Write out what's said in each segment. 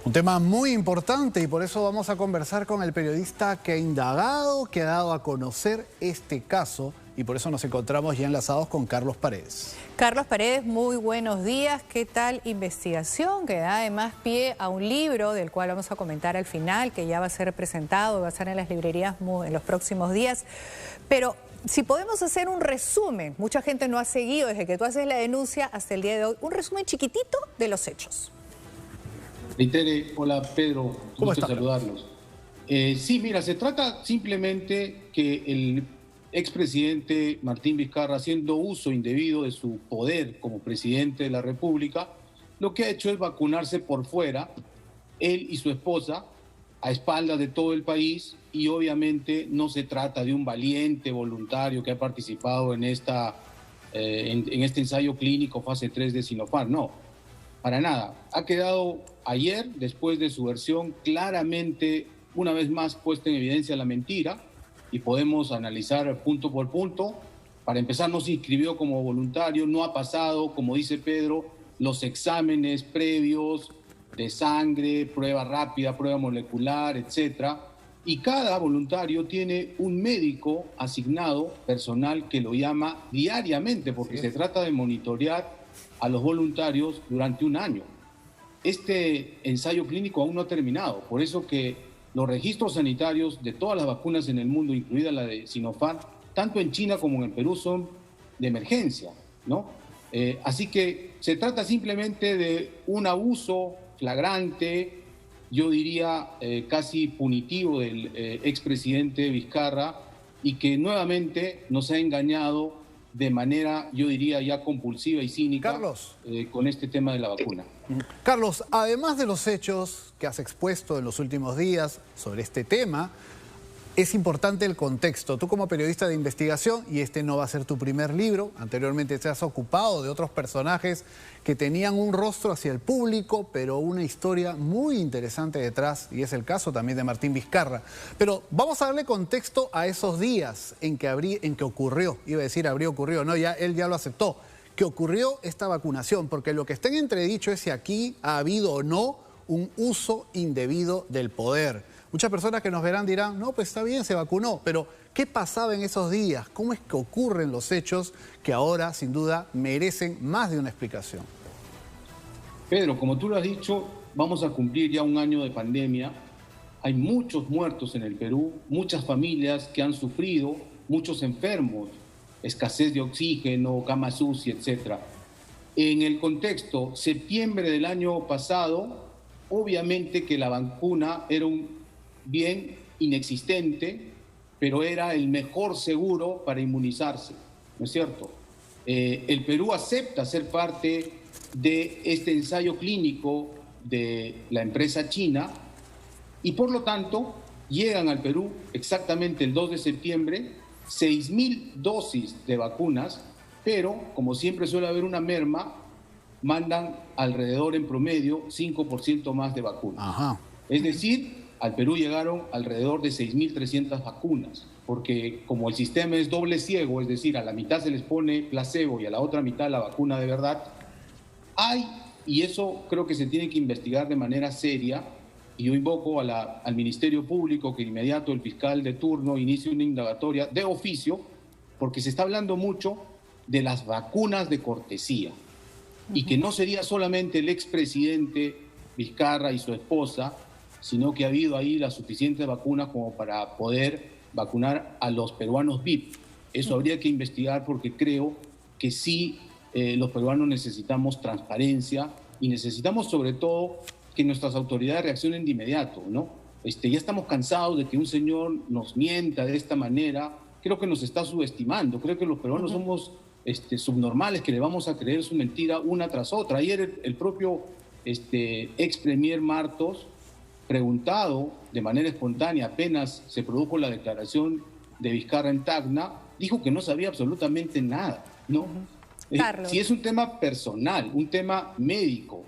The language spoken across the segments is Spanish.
Un tema muy importante y por eso vamos a conversar con el periodista que ha indagado, que ha dado a conocer este caso y por eso nos encontramos ya enlazados con Carlos Paredes. Carlos Paredes, muy buenos días. ¿Qué tal investigación que da además pie a un libro del cual vamos a comentar al final, que ya va a ser presentado, va a estar en las librerías en los próximos días? Pero si podemos hacer un resumen, mucha gente no ha seguido desde que tú haces la denuncia hasta el día de hoy, un resumen chiquitito de los hechos. Tere, hola Pedro, gusto saludarlos. Sí, mira, se trata simplemente que el expresidente Martín Vizcarra, haciendo uso indebido de su poder como presidente de la República, lo que ha hecho es vacunarse por fuera, él y su esposa, a espaldas de todo el país, y obviamente no se trata de un valiente voluntario que ha participado en este ensayo clínico fase 3 de Sinopharm, no. Para nada. Ha quedado ayer, después de su versión, claramente, una vez más, puesta en evidencia la mentira y podemos analizar punto por punto. Para empezar, no se inscribió como voluntario, no ha pasado, como dice Pedro, los exámenes previos de sangre, prueba rápida, prueba molecular, etc. Y cada voluntario tiene un médico asignado, personal, que lo llama diariamente, porque se trata de monitorear a los voluntarios durante un año. Este ensayo clínico aún no ha terminado, por eso que los registros sanitarios de todas las vacunas en el mundo, incluida la de Sinopharm, tanto en China como en el Perú, son de emergencia, ¿no? Así que se trata simplemente de un abuso flagrante, yo diría casi punitivo del expresidente Vizcarra, y que nuevamente nos ha engañado de manera, yo diría, ya compulsiva y cínica, Carlos, con este tema de la vacuna. Carlos, además de los hechos que has expuesto en los últimos días sobre este tema, es importante el contexto. Tú como periodista de investigación, y este no va a ser tu primer libro, anteriormente te has ocupado de otros personajes que tenían un rostro hacia el público, pero una historia muy interesante detrás, y es el caso también de Martín Vizcarra. Pero vamos a darle contexto a esos días en que ocurrió, iba a decir habría ocurrido, no, él ya lo aceptó, que ocurrió esta vacunación, porque lo que está en entredicho es si aquí ha habido o no un uso indebido del poder. Muchas personas que nos verán dirán, no, pues está bien, se vacunó, pero ¿qué pasaba en esos días? ¿Cómo es que ocurren los hechos que ahora, sin duda, merecen más de una explicación? Pedro, como tú lo has dicho, vamos a cumplir ya un año de pandemia. Hay muchos muertos en el Perú, muchas familias que han sufrido, muchos enfermos, escasez de oxígeno, camas UCI, etc. En el contexto, septiembre del año pasado, obviamente que la vacuna era un bien inexistente, pero era el mejor seguro para inmunizarse, ¿no es cierto? El Perú acepta ser parte de este ensayo clínico de la empresa china y por lo tanto llegan al Perú exactamente el 2 de septiembre 6.000 dosis de vacunas, pero como siempre suele haber una merma, mandan alrededor en promedio 5% más de vacunas. Ajá. Es decir, al Perú llegaron alrededor de 6.300 vacunas, porque como el sistema es doble ciego, es decir, a la mitad se les pone placebo y a la otra mitad la vacuna de verdad, y eso creo que se tiene que investigar de manera seria, y yo invoco al Ministerio Público que inmediato el fiscal de turno inicie una indagatoria de oficio, porque se está hablando mucho de las vacunas de cortesía, y que no sería solamente el expresidente Vizcarra y su esposa, sino que ha habido ahí las suficientes vacunas como para poder vacunar a los peruanos VIP. Eso habría que investigar porque creo que sí, los peruanos necesitamos transparencia y necesitamos sobre todo que nuestras autoridades reaccionen de inmediato, ¿no? Ya estamos cansados de que un señor nos mienta de esta manera. Creo que nos está subestimando. Creo que los peruanos somos subnormales, que le vamos a creer su mentira una tras otra. Ayer el propio ex premier Martos, preguntado de manera espontánea, apenas se produjo la declaración de Vizcarra en Tacna, dijo que no sabía absolutamente nada, ¿no? Si es un tema personal, un tema médico,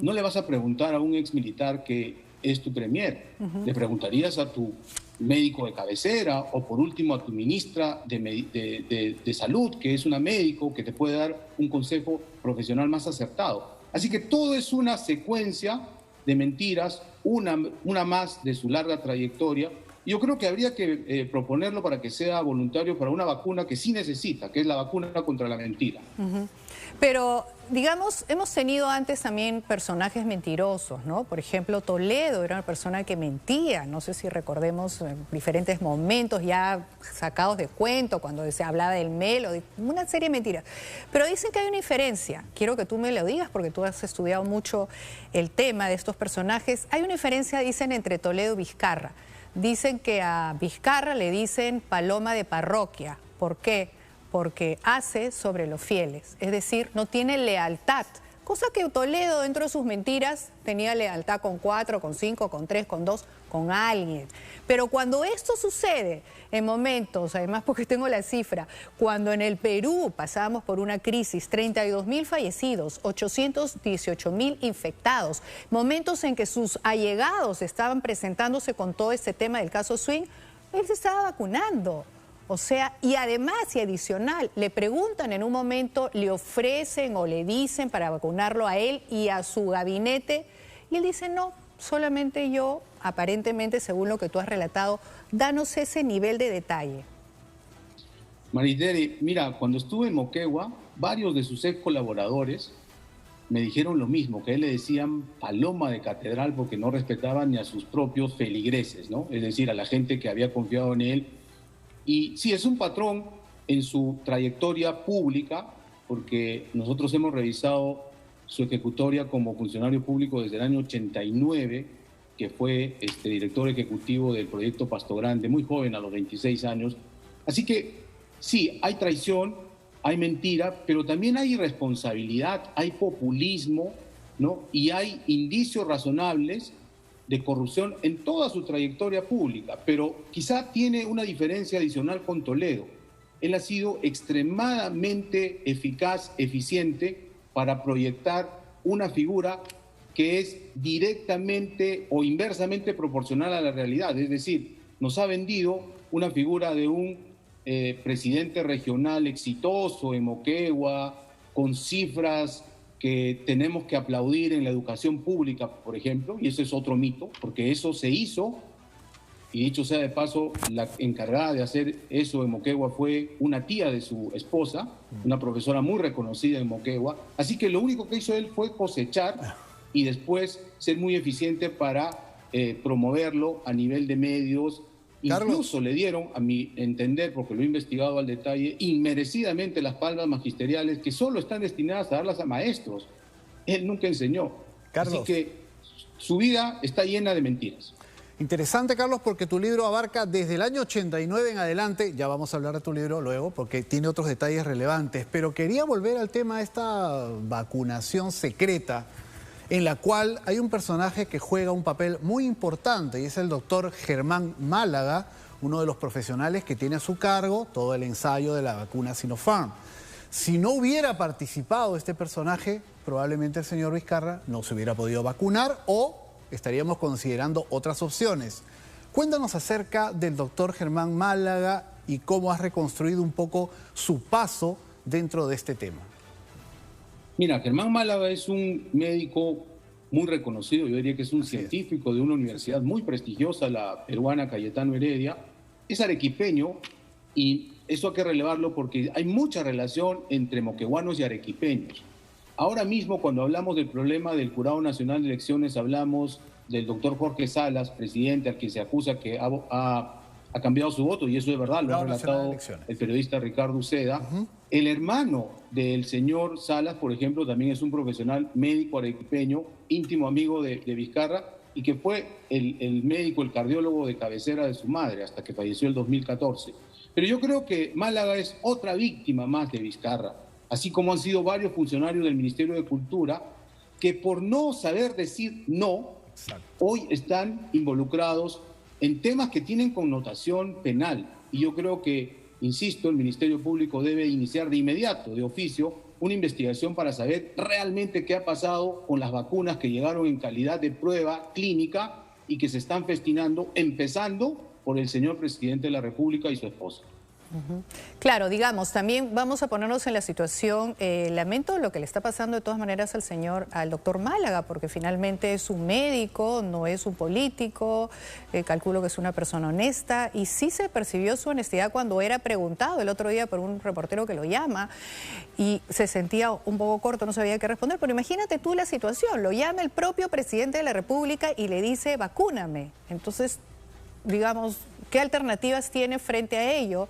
no le vas a preguntar a un ex militar que es tu premier, le preguntarías a tu médico de cabecera o por último a tu ministra de Salud, que es una médico que te puede dar un consejo profesional más acertado. Así que todo es una secuencia de mentiras, una más de su larga trayectoria. Yo creo que habría que proponerlo para que sea voluntario para una vacuna que sí necesita, que es la vacuna contra la mentira. Pero, digamos, hemos tenido antes también personajes mentirosos, ¿no? Por ejemplo, Toledo era una persona que mentía, no sé si recordemos diferentes momentos ya sacados de cuento, cuando se hablaba del Melo, una serie de mentiras. Pero dicen que hay una diferencia, quiero que tú me lo digas porque tú has estudiado mucho el tema de estos personajes. Hay una diferencia, dicen, entre Toledo y Vizcarra. Dicen que a Vizcarra le dicen paloma de parroquia. ¿Por qué? Porque hace sobre los fieles, es decir, no tiene lealtad, cosa que Toledo dentro de sus mentiras tenía lealtad con 4, con 5, con 3, con 2, con alguien. Pero cuando esto sucede en momentos, además porque tengo la cifra, cuando en el Perú pasábamos por una crisis, 32.000 fallecidos, 818.000 infectados, momentos en que sus allegados estaban presentándose con todo este tema del caso Swing, él se estaba vacunando. O sea, y además y adicional, le preguntan en un momento, le ofrecen o le dicen para vacunarlo a él y a su gabinete, y él dice no, solamente yo, aparentemente según lo que tú has relatado, danos ese nivel de detalle. Maritere, mira, cuando estuve en Moquegua, varios de sus ex colaboradores me dijeron lo mismo, que a él le decían paloma de catedral porque no respetaban ni a sus propios feligreses, ¿no? Es decir, a la gente que había confiado en él. Y sí, es un patrón en su trayectoria pública, porque nosotros hemos revisado su ejecutoria como funcionario público desde el año 89, que fue director ejecutivo del proyecto Pasto Grande, muy joven, a los 26 años. Así que sí, hay traición, hay mentira, pero también hay irresponsabilidad, hay populismo, ¿no? Y hay indicios razonables de corrupción en toda su trayectoria pública, pero quizá tiene una diferencia adicional con Toledo. Él ha sido extremadamente eficaz, eficiente para proyectar una figura que es directamente o inversamente proporcional a la realidad. Es decir, nos ha vendido una figura de un presidente regional exitoso en Moquegua, con cifras que tenemos que aplaudir en la educación pública, por ejemplo, y ese es otro mito, porque eso se hizo, y dicho sea de paso, la encargada de hacer eso en Moquegua fue una tía de su esposa, una profesora muy reconocida en Moquegua, así que lo único que hizo él fue cosechar y después ser muy eficiente para promoverlo a nivel de medios. Carlos. Incluso le dieron, a mi entender, porque lo he investigado al detalle, inmerecidamente las palmas magisteriales que solo están destinadas a darlas a maestros. Él nunca enseñó. Carlos. Así que su vida está llena de mentiras. Interesante, Carlos, porque tu libro abarca desde el año 89 en adelante, ya vamos a hablar de tu libro luego, porque tiene otros detalles relevantes, pero quería volver al tema de esta vacunación secreta, en la cual hay un personaje que juega un papel muy importante y es el doctor Germán Málaga, uno de los profesionales que tiene a su cargo todo el ensayo de la vacuna Sinopharm. Si no hubiera participado este personaje, probablemente el señor Vizcarra no se hubiera podido vacunar o estaríamos considerando otras opciones. Cuéntanos acerca del doctor Germán Málaga y cómo has reconstruido un poco su paso dentro de este tema. Mira, Germán Málaga es un médico muy reconocido, yo diría que es un científico de una universidad muy prestigiosa, la peruana Cayetano Heredia. Es arequipeño y eso hay que relevarlo porque hay mucha relación entre moqueguanos y arequipeños. Ahora mismo, cuando hablamos del problema del Jurado Nacional de Elecciones, hablamos del doctor Jorge Salas, presidente, al que se acusa que ha cambiado su voto, y eso es verdad, lo ha relatado el periodista Ricardo Uceda. El hermano del señor Salas, por ejemplo, también es un profesional médico arequipeño, íntimo amigo de Vizcarra, y que fue el médico, el cardiólogo de cabecera de su madre, hasta que falleció en 2014. Pero yo creo que Málaga es otra víctima más de Vizcarra, así como han sido varios funcionarios del Ministerio de Cultura, que por no saber decir no, hoy están involucrados en temas que tienen connotación penal. Y yo creo que, insisto, el Ministerio Público debe iniciar de inmediato, de oficio, una investigación para saber realmente qué ha pasado con las vacunas que llegaron en calidad de prueba clínica y que se están festinando, empezando por el señor presidente de la República y su esposa. Claro, digamos, también vamos a ponernos en la situación, lamento lo que le está pasando de todas maneras al doctor Málaga, porque finalmente es un médico, no es un político, calculo que es una persona honesta, y sí se percibió su honestidad cuando era preguntado el otro día por un reportero que lo llama, y se sentía un poco corto, no sabía qué responder, pero imagínate tú la situación, lo llama el propio presidente de la República y le dice, vacúname. Entonces, digamos, ¿qué alternativas tiene frente a ello?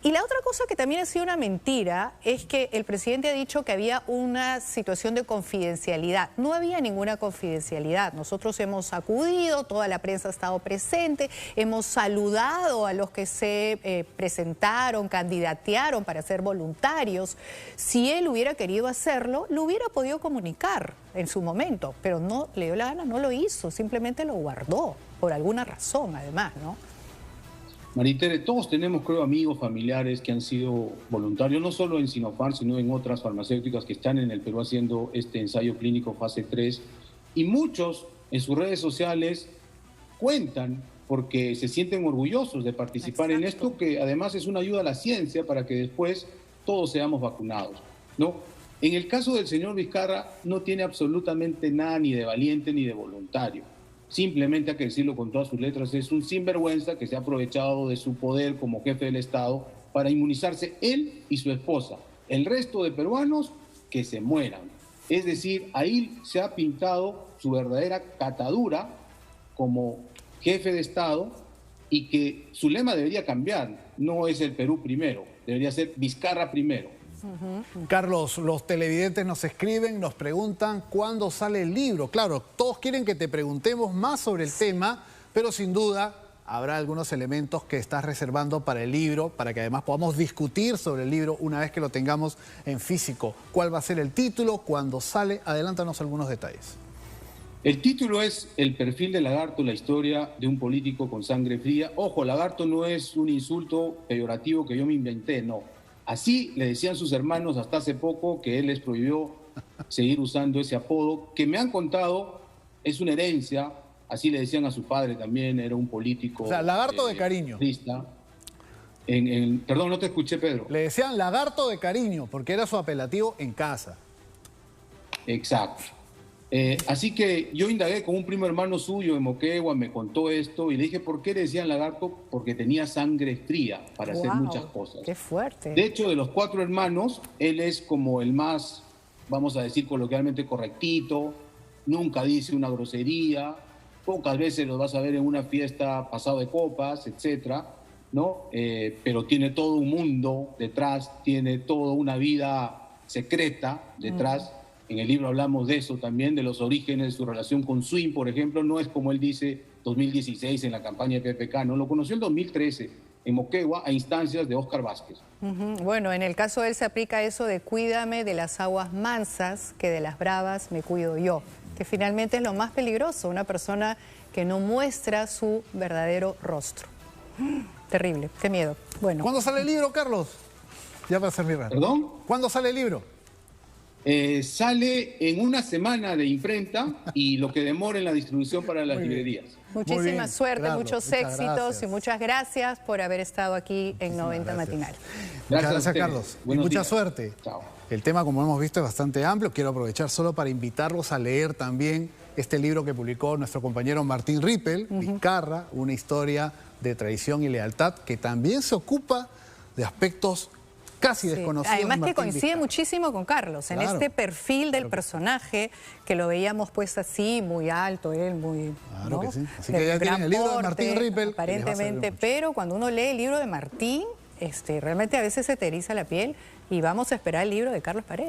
Y la otra cosa que también ha sido una mentira es que el presidente ha dicho que había una situación de confidencialidad. No había ninguna confidencialidad. Nosotros hemos acudido, toda la prensa ha estado presente, hemos saludado a los que se presentaron, candidatearon para ser voluntarios. Si él hubiera querido hacerlo, lo hubiera podido comunicar en su momento, pero no le dio la gana, no lo hizo, simplemente lo guardó, por alguna razón además, ¿no? Maritere, todos tenemos, creo, amigos, familiares que han sido voluntarios, no solo en Sinopharm, sino en otras farmacéuticas que están en el Perú haciendo este ensayo clínico fase 3. Y muchos en sus redes sociales cuentan porque se sienten orgullosos de participar en esto, que además es una ayuda a la ciencia para que después todos seamos vacunados, ¿no? En el caso del señor Vizcarra no tiene absolutamente nada ni de valiente ni de voluntario. Simplemente, hay que decirlo con todas sus letras, es un sinvergüenza que se ha aprovechado de su poder como jefe del Estado para inmunizarse él y su esposa. El resto de peruanos, que se mueran. Es decir, ahí se ha pintado su verdadera catadura como jefe de Estado y que su lema debería cambiar. No es el Perú primero, debería ser Vizcarra primero. Carlos, los televidentes nos escriben, nos preguntan cuándo sale el libro. Claro, todos quieren que te preguntemos más sobre el tema, pero sin duda habrá algunos elementos que estás reservando para el libro, para que además podamos discutir sobre el libro una vez que lo tengamos en físico. ¿Cuál va a ser el título? ¿Cuándo sale? Adelántanos algunos detalles. El título es El perfil de Lagarto, la historia de un político con sangre fría. Ojo, Lagarto no es un insulto peyorativo que yo me inventé, no. Así le decían sus hermanos hasta hace poco, que él les prohibió seguir usando ese apodo, que me han contado es una herencia, así le decían a su padre también, era un político. O sea, Lagarto de cariño. Perdón, no te escuché, Pedro. Le decían Lagarto de cariño, porque era su apelativo en casa. Exacto. Así que yo indagué con un primo hermano suyo en Moquegua, me contó esto y le dije, ¿por qué le decían Lagarto? Porque tenía sangre fría para hacer muchas cosas. ¡Qué fuerte! De hecho, de los 4 hermanos, él es como el más, vamos a decir coloquialmente, correctito, nunca dice una grosería, pocas veces lo vas a ver en una fiesta pasado de copas, etcétera, ¿no? Pero tiene todo un mundo detrás, tiene toda una vida secreta detrás. En el libro hablamos de eso también, de los orígenes de su relación con Swing, por ejemplo. No es como él dice 2016 en la campaña de PPK, no, lo conoció en 2013 en Moquegua a instancias de Óscar Vázquez. Bueno, en el caso de él se aplica eso de cuídame de las aguas mansas, que de las bravas me cuido yo, que finalmente es lo más peligroso, una persona que no muestra su verdadero rostro. Terrible, qué miedo. Bueno. ¿Cuándo sale el libro, Carlos? Ya va a ser mi rato. ¿Perdón? ¿Cuándo sale el libro? Sale en una semana de imprenta y lo que demora en la distribución para las librerías. Muchísima suerte, claro, muchos éxitos y muchas gracias por haber estado aquí en 90 Matinal. Muchas gracias, Carlos. Y mucha suerte. Chao. El tema, como hemos visto, es bastante amplio. Quiero aprovechar solo para invitarlos a leer también este libro que publicó nuestro compañero Martín Rippel, Vizcarra, una historia de traición y lealtad, que también se ocupa de aspectos casi desconocidos. Además que coincide muchísimo con Carlos, en este perfil del personaje, que lo veíamos pues así, muy alto, él muy... Claro que sí. Así que ya tienen el libro de Martín Rippel. Aparentemente, pero cuando uno lee el libro de Martín, realmente a veces se te eriza la piel y vamos a esperar el libro de Carlos Paredes.